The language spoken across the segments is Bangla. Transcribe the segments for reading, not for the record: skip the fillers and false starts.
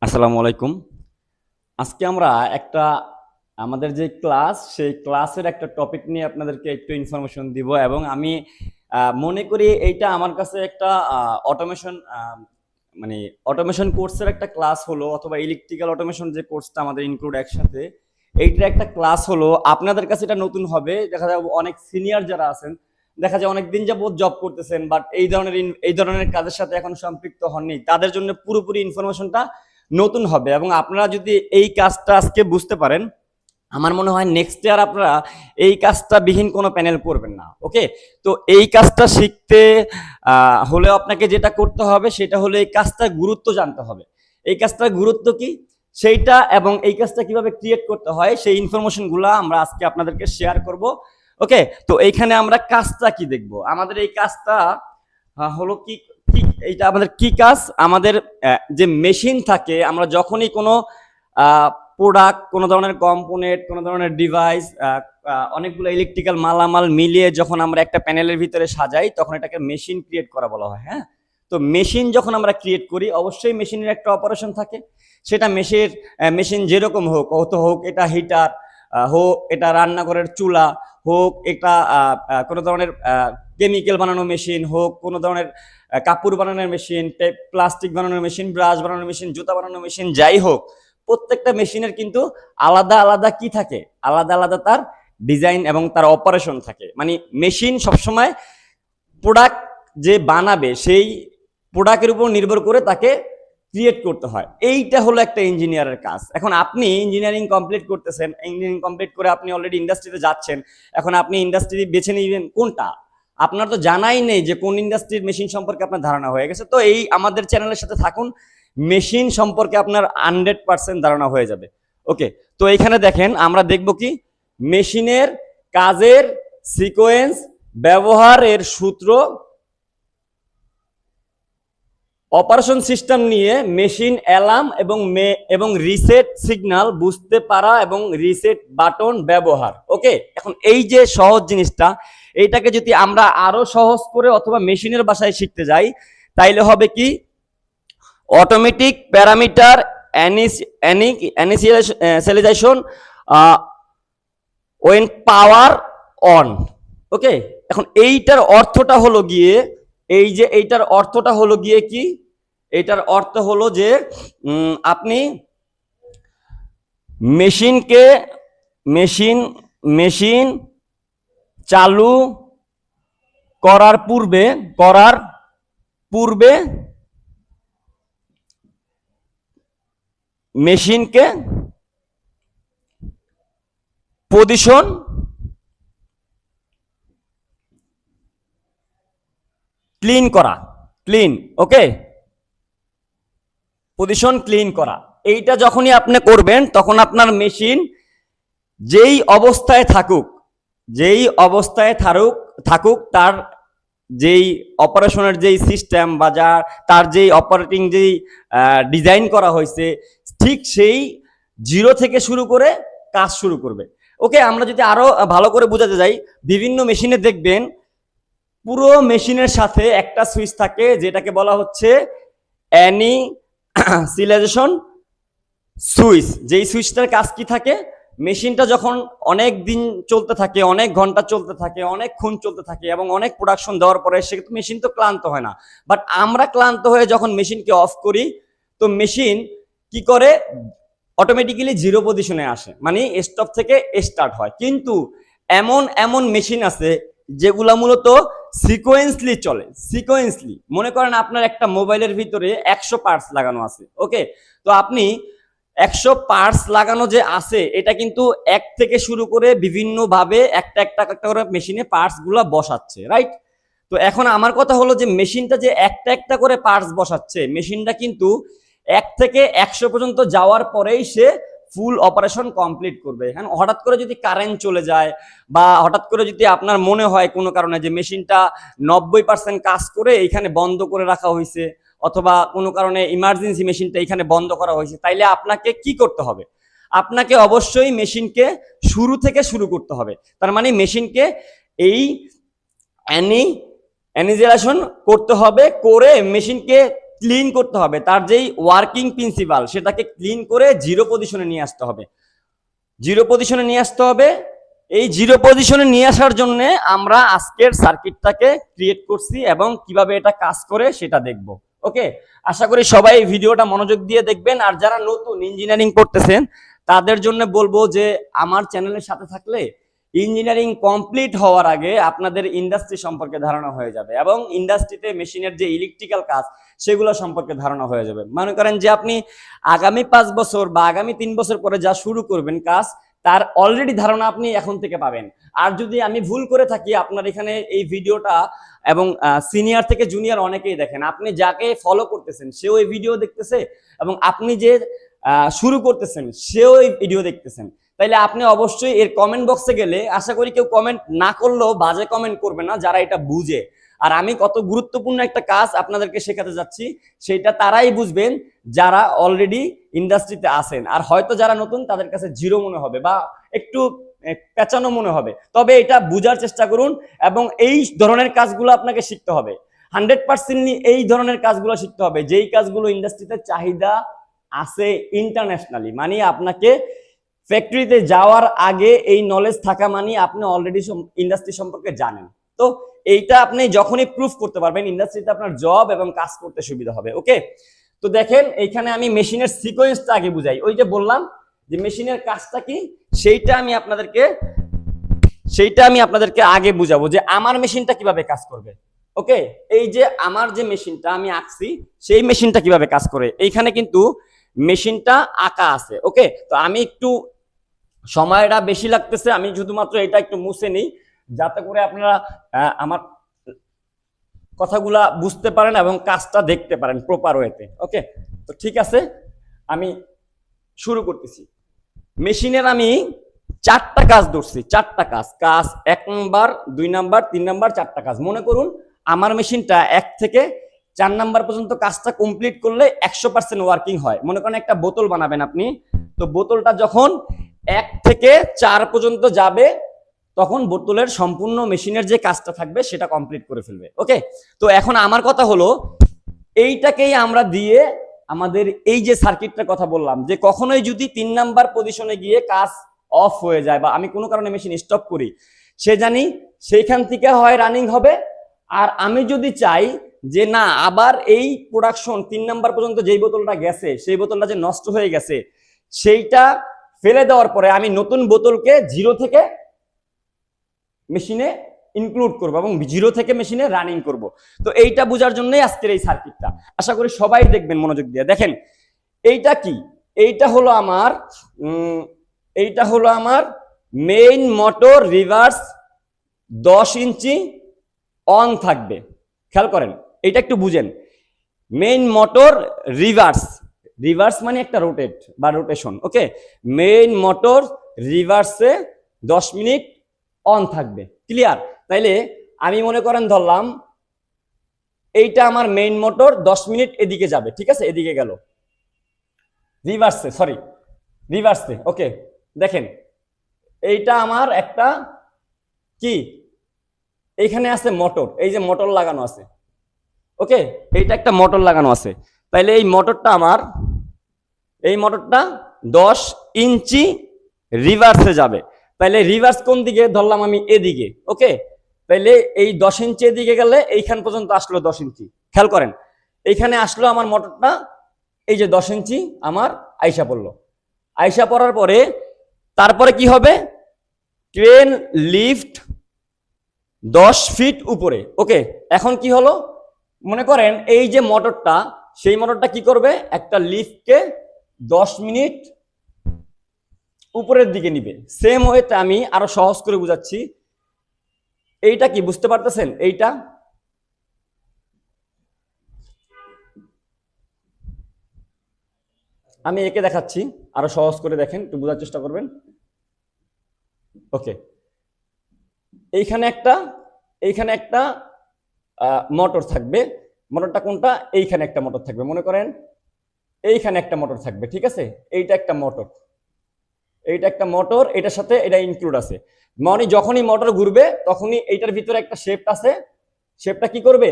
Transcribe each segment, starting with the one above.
আসসালামু আলাইকুম। আজকে আমরা একটা আমাদের যে ক্লাস সেই ক্লাসের একটা টপিক নিয়ে আপনাদেরকে একটু ইনফরমেশন দিব এবং আমি মনে করি এইটা আমার কাছে একটা অটোমেশন মানে অটোমেশন কোর্সের একটা ক্লাস হলো অথবা ইলেকট্রিক্যাল অটোমেশন যে কোর্সটা আমাদের ইনক্লুড একসাথে এইটার একটা ক্লাস হলো। আপনাদের কাছে এটা নতুন হবে, দেখা যায় অনেক সিনিয়র যারা আছেন দেখা যায় অনেক দিন যাবত জব করতেছেন বাট এই ধরনের কাজের সাথে এখন সম্পৃক্ত হননি, তাদের জন্য পুরোপুরি ইনফরমেশনটা নতুন হবে এবং আপনারা যদি এই কাজটা আজকে বুঝতে পারেন আমার মনে হয় নেক্সট ইয়ার আপনারা এই কাজটা বিহীন কোনো প্যানেল করবেন না। ওকে, তো এই কাজটা শিখতে হলেও আপনাকে যেটা করতে হবে সেটা হলো এই কাজটার গুরুত্ব জানতে হবে। এই কাজটার গুরুত্ব কি সেইটা এবং এই কাজটা কিভাবে ক্রিয়েট করতে হয় সেই ইনফরমেশনগুলো আমরা আজকে আপনাদেরকে শেয়ার করব। ওকে, তো এইখানে আমরা কাজটা কি দেখব, আমাদের এই কাজটা হলো কি কি এইটা আমাদের কি কাজ, আমাদের যে মেশিন থাকে আমরা যখনই কোনো প্রোডাক্ট, কোনো ধরনের কম্পোনেন্ট, কোনো ধরনের ডিভাইস, অনেকগুলো ইলেকট্রিক্যাল মালামাল মিলিয়ে যখন আমরা একটা প্যানেলের ভিতরে সাজাই তখন এটাকে মেশিন ক্রিয়েট করা বলা হয়। হ্যাঁ, তো মেশিন যখন আমরা ক্রিয়েট করি অবশ্যই মেশিনের একটা অপারেশন থাকে, সেটা মেশিন যেরকম হোক, হোক এটা হিটার, হোক এটা রান্নাঘরের চুলা, হোক এটা কোনো ধরনের কেমিক্যাল বানানো মেশিন, হোক কোনো ধরনের কাপড় বানানোর মেশিন, প্লাস্টিক বানানোর মেশিন, ব্রাশ বানানোর মেশিন, জুতা বানানোর মেশিন, যাই হোক প্রত্যেকটা মেশিনের কিন্তু আলাদা আলাদা কি থাকে, আলাদা আলাদা তার ডিজাইন এবং তার অপারেশন থাকে। মানে মেশিন সবসময় প্রোডাক্ট যে বানাবে সেই প্রোডাক্টের উপর নির্ভর করে তাকে ক্রিয়েট করতে হয়। এইটা হলো একটা ইঞ্জিনিয়ারের কাজ। এখন আপনি ইঞ্জিনিয়ারিং কমপ্লিট করতেছেন, ইঞ্জিনিয়ারিং কমপ্লিট করে আপনি অলরেডি ইন্ডাস্ট্রিতে যাচ্ছেন, এখন আপনি ইন্ডাস্ট্রি বেছে নিবেন কোনটা, আপনার তো জানাই নেই যে কোন ইন্ডাস্ট্রির মেশিন সম্পর্কে আপনার ধারণা হয়ে গেছে। তো এই আমাদের চ্যানেলের সাথে থাকুন, মেশিন সম্পর্কে আপনার 100% ধারণা হয়ে যাবে। ওকে, তো এইখানে দেখেন আমরা দেখব কি মেশিনের কাজের সিকোয়েন্স, ব্যবহারের সূত্র, অপারেশন সিস্টেম নিয়ে মেশিন অ্যালার্ম এবং রিসেট সিগন্যাল বুঝতে পারা এবং রিসেট বাটন ব্যবহার। ওকে, এখন এই যে সহজ জিনিসটা এইটাকে যদি আমরা আরো সহজ করে অথবা মেশিনের ভাষায় শিখতে যাই তাইলে হবে কি automatic parameter initialisation when power on. Okay, এখন এইটার অর্থটা হলো গিয়ে এইটার অর্থটা হলো গিয়ে কি, এইটার অর্থ হলো যে আপনি মেশিনকে মেশিন চালু করার পূর্বে মেশিনকে পজিশন ওকে, পজিশন ক্লিন করা। এইটা যখনই আপনি করবেন তখন আপনার মেশিন যেই অবস্থায় থাকুক তার যেই অপারেশনের যেই সিস্টেম বা তার যেই অপারেটিং যেই ডিজাইন করা হয়েছে ঠিক সেই জিরো থেকে শুরু করে কাজ শুরু করবে। ওকে, আমরা যদি আরো ভালো করে বোঝাতে যাই, বিভিন্ন মেশিনে দেখবেন পুরো মেশিনের সাথে একটা সুইচ থাকে যেটাকে বলা হচ্ছে ইনিশিয়ালাইজেশন সুইচ। যেই সুইচটার কাজ কি থাকে, মেশিনটা যখন অনেক দিন চলতে থাকে, অনেক ঘন্টা চলতে থাকে, অনেকক্ষণ চলতে থাকে এবং অনেক প্রোডাকশন দেওয়ার পরে সেক্ষেত্রে মেশিন তো ক্লান্ত হয় না, বাট আমরা ক্লান্ত হয়ে যখন মেশিনকে অফ করি তো মেশিন কি করে অটোমেটিক্যালি জিরো পজিশনে আসে, মানে স্টপ থেকে স্টার্ট হয়। কিন্তু এমন মেশিন আছে যেগুলা মূলত সিকোয়েন্সলি চলে। মনে করেন আপনার একটা মোবাইলের ভিতরে 100 পার্টস লাগানো আছে। ওকে, তো আপনি 100 পার্টস লাগানো যে আছে এটা কিন্তু এক থেকে শুরু করে বিভিন্ন ভাবে একটা একটা করে মেশিনে পার্টস গুলা বসাচ্ছে, রাইট? তো এখন আমার কথা হলো যে মেশিনটা যে একটা একটা করে পার্টস বসাচ্ছে, মেশিনটা কিন্তু 1 থেকে 100 পর্যন্ত যাওয়ার পরেই সে ফুল অপারেশন কমপ্লিট করবে। হ্যাঁ, হঠাৎ করে যদি কারেন্ট চলে যায় বা হঠাৎ করে যদি আপনার মনে হয় কোনো কারণে যে মেশিনটা 90% কাজ করে এখানে বন্ধ করে রাখা হয়েছে অথবা কোনো কারণে ইমার্জেন্সি মেশিনটা এখানে বন্ধ করা হয়েছে, তাইলে আপনাকে কি করতে হবে? আপনাকে অবশ্যই মেশিনকে শুরু থেকে শুরু করতে হবে। তার মানে মেশিনকে এই ইনিশিয়ালাইজেশন করতে হবে, করে মেশিনকে ক্লিন করতে হবে, তার যেই ওয়ার্কিং প্রিন্সিপাল সেটাকে ক্লিন করে জিরো পজিশনে নিয়ে আসতে হবে, জিরো পজিশনে নিয়ে আসতে হবে। এই জিরো পজিশনে নিয়ে আসার জন্য আমরা আজকের সার্কিটটাকে ক্রিয়েট করছি এবং কিভাবে এটা কাজ করে সেটা দেখব। ওকে, আশা করি সবাই ভিডিওটা মনোযোগ দিয়ে দেখবেন। আর যারা নতুন ইঞ্জিনিয়ারিং করতেছেন তাদের জন্য বলবো যে আমার চ্যানেলের সাথে থাকলে ইঞ্জিনিয়ারিং কমপ্লিট হওয়ার আগে আপনাদের ইন্ডাস্ট্রি সম্পর্কে ধারণা হয়ে যাবে এবং ইন্ডাস্ট্রিতে মেশিনের যে ইলেকট্রিক্যাল কাজ সেগুলো সম্পর্কে ধারণা হয়ে যাবে। মনে করেন যে আপনি আগামী 5 বছর বা আগামী 3 বছর পরে যা শুরু করবেন কাজ, তার অলরেডি ধারণা আপনি এখন থেকে পাবেন। আর যদি আমি ভুল করে থাকি, আপনার এখানে এই ভিডিওটা এবং সিনিয়র থেকে জুনিয়র অনেকেই দেখেন, আপনি যাকে ফলো করতেছেন সেও এই ভিডিও দেখতেছে এবং আপনি যে শুরু করতেছেন সেও এই ভিডিও দেখতেছেন, তাইলে আপনি অবশ্যই এর কমেন্ট বক্সে গেলে, আশা করি কেউ কমেন্ট না করলেও বাজে কমেন্ট করবে না যারা এটা বুঝে। আর আমি কত গুরুত্বপূর্ণ একটা কাজ আপনাদেরকে শেখাতে যাচ্ছি সেটা তারাই বুঝবেন যারা অলরেডি ইন্ডাস্ট্রিতে আছেন। আর হয়তো যারা নতুন তাদের কাছে জিরো মনে হবে বা একটু পেঁচানো মনে হবে, তবে এটা বুঝার চেষ্টা করুন এবং এই ধরনের কাজগুলো আপনাকে শিখতে হবে। 100% এই ধরনের কাজগুলো শিখতে হবে যেই কাজগুলো ইন্ডাস্ট্রিতে চাহিদা আছে ইন্টারন্যাশনালি। মানে আপনাকে ফ্যাক্টরিতে যাওয়ার আগে এই নলেজ থাকা মানে আপনি অলরেডি ইন্ডাস্ট্রি সম্পর্কে জানেন। তো এইটা আপনি যখনই প্রুফ করতে পারবেন ইন্ডাস্ট্রিতে আপনার জব এবং কাজ করতে সুবিধা হবে। ওকে, তো দেখেন এইখানে আমি মেশিনের সিকোয়েন্সটা আগে বুঝাই। ওই যে বললাম যে মেশিনের কাজটা কি সেইটা আমি আপনাদেরকে আগে বুঝাবো যে আমার মেশিনটা কিভাবে কাজ করবে। ওকে, এই যে আমার যে মেশিনটা আমি আঁকছি সেই মেশিনটা কিভাবে কাজ করে, এইখানে কিন্তু মেশিনটা আঁকা আছে। ওকে, তো আমি একটু সময়টা বেশি লাগতেছে, আমি শুধুমাত্র এটা একটু মুছে নিই যাতে করে আপনারা আমার কথাগুলা বুঝতে পারেন এবং কাজটা দেখতে পারেন প্রপার ওয়েতে। ওকে, তো ঠিক আছে, আমি শুরু করতেছি। মেশিনের আমি 4টা কাজ ধরছি, 4টা কাজ। কাজ 1 নাম্বার, 2 নাম্বার, 3 নাম্বার, 4টা কাজ। মনে করুন আমার মেশিনটা 1 থেকে 4 নাম্বার পর্যন্ত কাজটা কমপ্লিট করলে 100% ওয়ার্কিং হয়। মনে করেন একটা বোতল বানাবেন আপনি, তো বোতলটা যখন 1 থেকে 4 পর্যন্ত যাবে তখন বোতলের সম্পূর্ণ মেশিনের যে কাজটা থাকবে সেটা কমপ্লিট করে ফেলবে। ওকে, তো এখন আমার কথা হলো এইটাকেই আমরা দিয়ে আমাদের এই যে সার্কিটটার কথা বললাম যে কখনোই যদি 3 নাম্বার পজিশনে গিয়ে কাজ অফ হয়ে যায় বা আমি কোনো কারণে মেশিন স্টপ করি, সে জানি সেইখান থেকে হয় রানিং হবে। আর আমি যদি চাই যে না আবার এই প্রোডাকশন 3 নাম্বার পর্যন্ত যেই বোতলটা গেছে সেই বোতলটা যে নষ্ট হয়ে গেছে সেইটা ফেলে দেওয়ার পরে আমি নতুন বোতলকে জিরো থেকে মেশিনে ইনক্লুড করব এবং জিরো থেকে মেশিনে রানিং করব। তো এইটা বোঝার জন্যই আজকের এই সার্কিটটা, আশা করি সবাই দেখবেন মনোযোগ দিয়ে। দেখেন এইটা কি, এইটা হলো আমার main motor reverse 10 inch on থাকবে। খেয়াল করেন এটা একটু বুঝেন। মেইন মোটর রিভার্স মানে একটা রোটেট বা রোটেশন। ওকে, মেইন মোটর রিভার্সে 10 মিনিট অন থাকবে। ক্লিয়ার? তাইলে আমি মনে করেন ধরলাম এইটা আমার মেইন মোটর 10 মিনিট এদিকে যাবে, ঠিক আছে, এদিকে গেল রিভার্সে। ওকে, দেখেন এইটা আমার একটা কি এইখানে আছে মোটর, এই যে মোটর লাগানো আছে। ওকে, এইটা একটা মোটর লাগানো আছে। তাইলে এই মোটরটা 10 ইঞ্চি রিভার্সে যাবে। তাইলে রিভার্স কোন দিকে ধরলাম আমি এদিকে। ওকে, তাইলে এই 10 ইঞ্চি এদিকে গেলে এইখান পর্যন্ত আসলো 10 ইঞ্চি। খেয়াল করেন এইখানে আসলো আমার মোটরটা, এই যে 10 ইঞ্চি আমার আইসা পড়লো। আইসা পড়ার পরে তারপরে কি হবে, ক্রেন লিফট 10 ফিট উপরে। ওকে, এখন কি হলো, মনে করেন এই যে মোটরটা, সেই মোটরটা কি করবে, একটা লিফটকে 10 মিনিট উপরের দিকে নিবে। সেম ওয়েতে আমি আরো সহজ করে বুঝাচ্ছি। এইটা কি বুঝতে পারতেছেন? এইটা আমি একে দেখাচ্ছি, আরো সহজ করে দেখেন, একটু বোঝার চেষ্টা করবেন। ওকে, এইখানে একটা মোটর থাকবে। মোটরটা কোনটা? এইখানে একটা মোটর থাকবে। মনে করেন এইখানে একটা মোটর থাকবে, ঠিক আছে, এইটা একটা মোটর, এটার সাথে এটা ইনক্লুড আছে। মানে যখনই মোটর ঘুরবে তখনই এইটার ভিতরে একটা শেপ আছে, শেপটা কি করবে,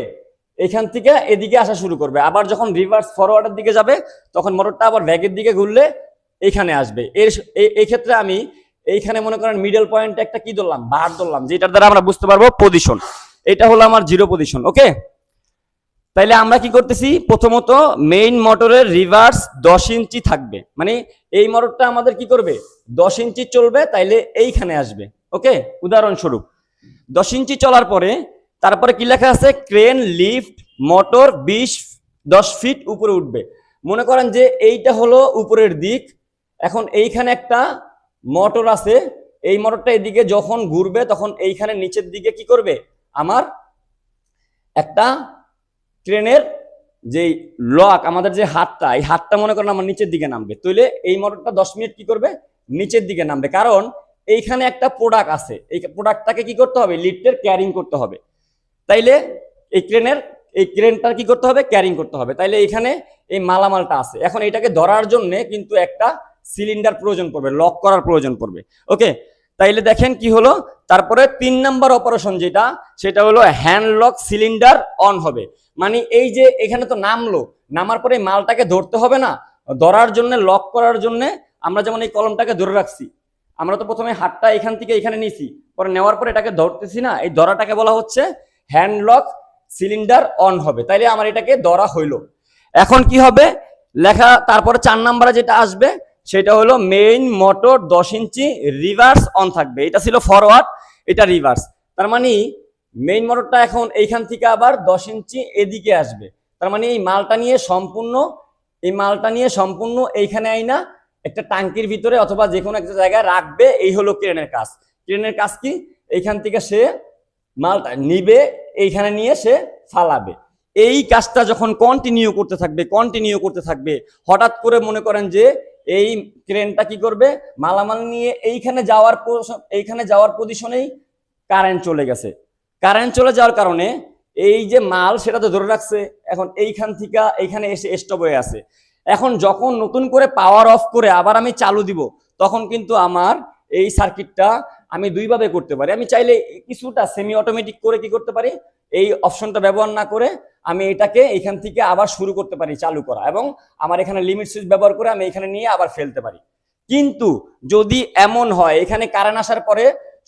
এখান থেকে এদিকে আসা শুরু করবে, আবার যখন রিভার্স ফরওয়ার্ডের দিকে যাবে তখন মোটরটা আবার ব্যাকের দিকে ঘুরলে এখানে আসবে। এই ক্ষেত্রে আমি এইখানে মনে করেন মিডল পয়েন্টে একটা কি ধরলাম, বার ধরলাম, যেটার দ্বারা আমরা বুঝতে পারবো পজিশন। এটা হলো আমার জিরো পজিশন। ওকে, তাইলে আমরা কি করতেছি, প্রথমত মেইন মোটরের রিভার্স 10 ইঞ্চি থাকবে, মানে এই মোটরটা আমাদের কি করবে 10 ইঞ্চি চলবে, তাইলে এইখানে আসবে। ওকে, উদাহরণস্বরূপ 10 ইঞ্চি চলার পরে তারপরে কি লেখা আছে, ক্রেন লিফট মোটর 10 ফিট উপরে উঠবে। মনে করেন যে এইটা হলো উপরের দিক, এখন এইখানে একটা মোটর আছে, এই মোটরটা এদিকে যখন ঘুরবে তখন এইখানে নিচের দিকে কি করবে, আমার একটা ক্রেনের যে লক, আমাদের যে হাতটা, এই হাতটা মনে করেন আমার নিচের দিকে নামবে, তাহলে এই মোটরটা 10 মিনিট কি করবে, নিচের দিকে নামবে, কারণ এইখানে একটা প্রোডাক্ট আছে, এই প্রোডাক্টটাকে কি করতে হবে, লিফটের ক্যারিং করতে হবে। তাইলে এই ক্রেনটা কি করতে হবে, ক্যারিং করতে হবে। তাইলে এখানে এই মালামালটা আছে, এখন এটাকে ধরার জন্য কিন্তু একটা সিলিন্ডার প্রয়োজন পড়বে, লক করার প্রয়োজন পড়বে। ওকে, তাইলে দেখেন কি হলো, তারপরে 3 নাম্বার অপারেশন যেটা, সেটা হলো হ্যান্ড লক সিলিন্ডার অন হবে। মানে এই যে এখানে তো নামলো, নামার পরে মালটাকে ধরতে হবে না, ধরার জন্য লক করার জন্য আমরা যেমন এই কলমটাকে ধরে রাখছি, আমরা তো প্রথমে হাতটা এখান থেকে এখানে নিছি, পরে নেওয়ার পরে এটাকে ধরতেছি না, এই ধরাটাকে বলা হচ্ছে হ্যান্ড লক সিলিন্ডার অন হবে। তাইলে আমার এটাকে ধরা হইলো। এখন কি হবে লেখা, তারপরে 4 নাম্বারে যেটা আসবে সেটা হলো main motor 10 inch reverse on থাকবে। এটা ছিল ফরওয়ার্ড, এটা রিভার্স, তার মানে মেইন মোটরটা এখন এইখান থেকে আবার 10 ইঞ্চি এদিকে আসবে। তার মানে এই মালটা নিয়ে সম্পূর্ণ এইখানে আইনা একটা টাঙ্কির ভিতরে অথবা যে কোনো একটা জায়গায় রাখবে। এই হলো ক্রেনের কাজ। ক্রেনের কাজ কি, এইখান থেকে সে মালটা নিবে, এইখানে নিয়ে সে ফালাবে। এই কাজটা যখন কন্টিনিউ করতে থাকবে, হঠাৎ করে মনে করেন যে এই ক্রেনটা কি করবে, মালামাল নিয়ে এইখানে যাওয়ার পজিশনেই কারেন্ট চলে গেছে। কারেন্ট চলে যাওয়ার কারণে এই যে মাল সেটা তো ধরে রাখছে, এখন এইখান থেকে এইখানে এসে স্টপ হয়ে আছে। এখন যখন নতুন করে পাওয়ার অফ করে আবার আমি চালু দিব, তখন কিন্তু আমার এই সার্কিটটা আমি দুইভাবে করতে পারি। আমি চাইলে কিছুটা সেমি অটোমেটিক করে কি করতে পারি, এই অপশনটা ব্যবহার না করে আমি এটাকে এখান থেকে আবার শুরু করতে পারি চালু করা, এবং আমার এখানে লিমিট সুইচ ব্যবহার করে আমি এখানে নিয়ে আবার ফেলতে পারি। কিন্তু যদি এমন হয় এখানে কারেন্ট আসার পরে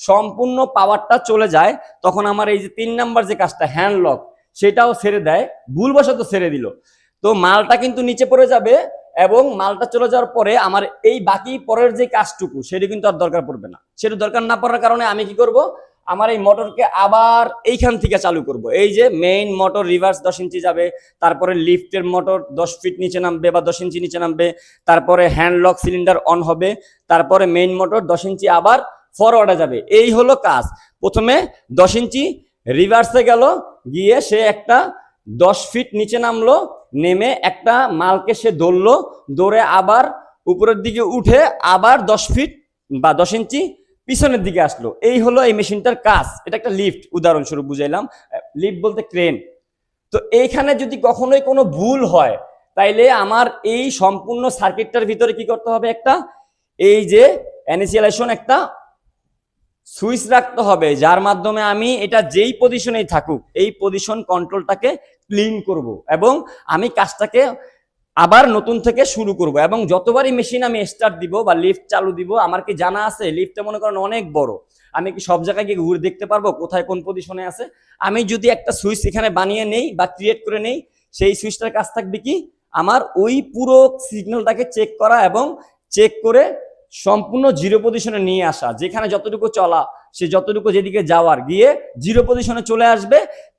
সম্পূর্ণ পাওয়ারটা চলে যায়, তখন আমার এই যে 3 নাম্বার যে কাজটা হ্যান্ড লক, সেটাও ছেড়ে দেয়, ভুলবশত ছেড়ে দিল, তো মালটা কিন্তু নিচে পড়ে যাবে, এবং মালটা চলে যাওয়ার পরে আমার এই বাকি পরের যে কাজটুকু সেটা কিন্তু আর দরকার পড়বে না। সেটা দরকার না পড়ার কারণে আমি কি করব, আমার এই মোটরকে আবার এইখান থেকে চালু করব। এই যে মেইন মোটর রিভার্স 10 ইঞ্চি যাবে, তারপরে লিফটের মোটর 10 ফিট নিচে নামবে বা 10 ইঞ্চি নিচে নামবে, তারপরে হ্যান্ড লক সিলিন্ডার অন হবে, তারপরে মেইন মোটর 10 ইঞ্চি আবার ফরওয়ার্ডে যাবে। এই হলো কাজ। প্রথমে 10 ইঞ্চি রিভার্সে গেল, গিয়ে সে একটা 10 ফিট নিচে নামলো, নেমে একটা মালকে সে ধরলো, ধরে আবার উপরের দিকে উঠে আবার 10 ফিট বা 10 ইঞ্চি পিছনের দিকে আসলো। এই হলো এই মেশিনটার কাজ। এটা একটা লিফট, উদাহরণস্বরূপ বুঝাইলাম, লিফট বলতে ক্রেন। তো এইখানে যদি কখনোই কোনো ভুল হয়, তাইলে আমার এই সম্পূর্ণ সার্কিটটার ভিতরে কি করতে হবে, একটা এই যে ইনিশিয়ালাইজেশন একটা সুইচ রাখতে হবে, যার মাধ্যমে আমি এটা যেই পজিশনেই থাকুক এই পজিশন কন্ট্রোলটাকে ক্লিন করব, এবং আমি কাজটাকে আবার নতুন থেকে শুরু করব। এবং যতবারই মেশিন আমি স্টার্ট দিব বা লিফট চালু দিব, আমার কি জানা আছে লিফটটা মনে করেন অনেক বড়, আমি কি সব জায়গায় গিয়ে ঘুরে দেখতে পারবো কোথায় কোন পজিশনে আছে? আমি যদি একটা সুইচ এখানে বানিয়ে নেই বা ক্রিয়েট করে নেই, সেই সুইচটার কাজ থাকবে কি, আমার ওই পুরো সিগন্যালটাকে চেক করা এবং চেক করে সম্পূর্ণ জিরো পজিশনে নিয়ে আসা, যেখানে যতটুকু চলা সে যতটুকু যেদিকে যাওয়ার গিয়ে জিরো পজিশনে চলে আসবে।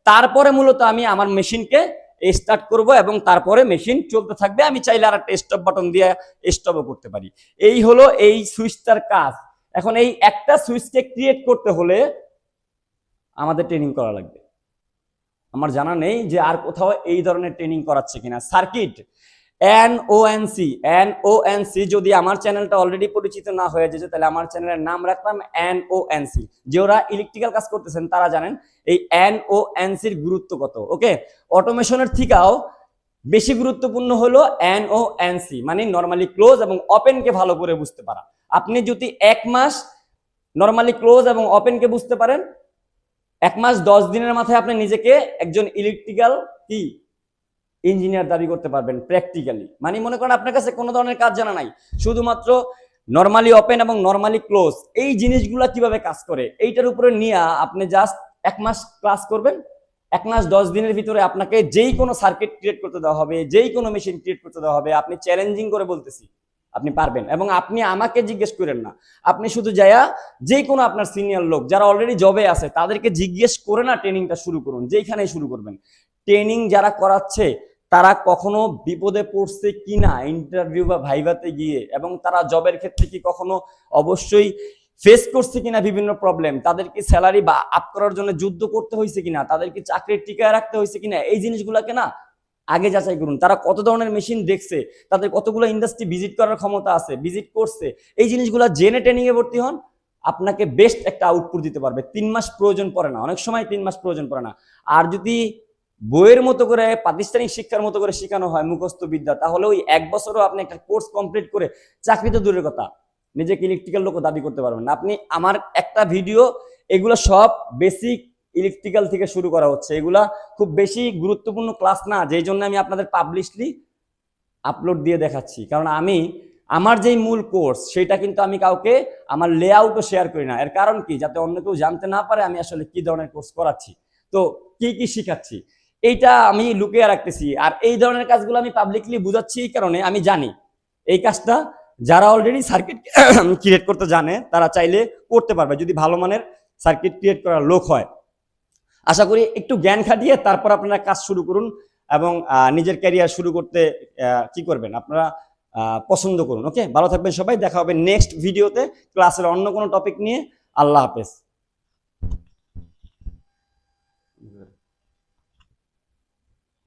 তারপরে মূলত আমি আমার মেশিনকে স্টার্ট করব এবং তারপরে মেশিন চলতে থাকবে। আমি চাইলে আর একটা স্টপ বাটন দিয়ে স্টপও করতে পারি। এই হলো এই সুইচটার কাজ। এখন এই একটা সুইচকে ক্রিয়েট করতে হলে আমাদের ট্রেনিং করা লাগবে। আমার জানা নেই যে আর কোথাও এই ধরনের ট্রেনিং করাচ্ছে কিনা। সার্কিট এনওএনসি, যদি আমার চ্যানেলটা অলরেডি পরিচিত না হয়ে যেত তাহলে আমার চ্যানেলের নাম রাখলাম এনওএনসি। যে ওরা ইলেকট্রিক্যাল কাজ করতেছেন তারা জানেন এই এনওএনসির গুরুত্ব কত। ওকে, অটোমেশনের থেকেও বেশি গুরুত্বপূর্ণ হলো এনওএনসি, মানে নরমালি ক্লোজ এবং ওপেনকে ভালো করে বুঝতে পারা। আপনি যদি 1 মাস নরমালি ক্লোজ এবং ওপেনকে বুঝতে পারেন, 1 মাস 10 দিনের মাথায় আপনি নিজেকে একজন ইলেকট্রিক্যাল কি ইঞ্জিনিয়ার দাবি করতে পারবেন প্র্যাকটিক্যালি। মানে মনে করেন আপনার কাছে কোনো ধরনের কাজ জানা নাই, শুধুমাত্র নরমালি ওপেন এবং নরমালি ক্লোজ এই জিনিসগুলো কিভাবে কাজ করে এইটার উপরে নিয়ে আপনি জাস্ট 1 মাস ক্লাস করবেন। 1 মাস 10 দিনের ভিতরে আপনাকে যেই কোনো সার্কিট ক্রিয়েট করতে দেওয়া হবে, যেই কোনো মেশিন ক্রিয়েট করতে দেওয়া হবে, আপনি চ্যালেঞ্জিং করে বলতেছি আপনি পারবেন। এবং আপনি আমাকে জিজ্ঞেস করেন না, আপনি শুধু যায়া যে কোনো আপনার সিনিয়র লোক যারা অলরেডি জবে আছে তাদেরকে জিজ্ঞেস করে না ট্রেনিংটা শুরু করুন, যেইখানেই শুরু করবেন। ট্রেনিং যারা করাচ্ছে তারা কখনো বিপদে পড়ছে কিনা ইন্টারভিউ বা ভাইভাতে গিয়ে, এবং তারা জবের ক্ষেত্রে কি কখনো অবশ্যই ফেস করছে কিনা বিভিন্ন প্রবলেম, তাদের কি স্যালারি বা আপ করার জন্য যুদ্ধ করতে হয়েছে কিনা, তাদের কি চাকরির টিকায় রাখতে হয়েছে কিনা, এই জিনিসগুলোকে না আগে যাচাই করুন। তারা কত ধরনের মেশিন দেখছে, তাদের কতগুলো ইন্ডাস্ট্রি ভিজিট করার ক্ষমতা আছে, ভিজিট করছে, এই জিনিসগুলো জেনে ট্রেনিং এ ভর্তি হন। আপনাকে বেস্ট একটা আউটপুট দিতে পারবে। 3 মাস প্রয়োজন পড়ে না, অনেক সময় 3 মাস প্রয়োজন পড়ে না। আর যদি বইয়ের মতো করে প্রাতিষ্ঠানিক শিক্ষার মতো করে শেখানো হয় মুখস্থ বিদ্যা, তাহলে ওই 1 বছরও আপনি একটা কোর্স কমপ্লিট করে চাকরি তো দূরের কথা নিজেকে ইলেকট্রিক্যাল লোকও দাবি করতে পারবেন না। আপনি আমার একটা ভিডিও, এগুলো সব বেসিক ইলেকট্রিক্যাল থেকে শুরু করা হচ্ছে, এগুলা খুব বেশি গুরুত্বপূর্ণ ক্লাস না, যেই জন্য আমি আপনাদের পাবলিশলি আপলোড দিয়ে দেখাচ্ছি। কারণ আমি আমার যেই মূল কোর্স সেটা কিন্তু আমি কাউকে আমার লেআউটও শেয়ার করি না। এর কারণ কি, যাতে অন্য কেউ জানতে না পারে আমি আসলে কি ধরনের কোর্স করাচ্ছি, তো কি কি শিখাচ্ছি এইটা আমি লুকিয়ে রাখতেছি। আর এই ধরনের কাজগুলো আমি পাবলিকলি বুঝাচ্ছি এই কারণে, আমি জানি এই কাজটা যারা অলরেডি সার্কিট ক্রিয়েট করতে জানে তারা চাইলে করতে পারবে, যদি ভালো মানের সার্কিট ক্রিয়েট করার লোক হয়। আশা করি একটু জ্ঞান খাটিয়ে তারপর আপনারা কাজ শুরু করুন, এবং নিজের ক্যারিয়ার শুরু করতে কি করবেন আপনারা পছন্দ করুন। ওকে, ভালো থাকবেন সবাই, দেখা হবে নেক্সট ভিডিওতে ক্লাসের অন্য কোনো টপিক নিয়ে। আল্লাহ হাফেজ।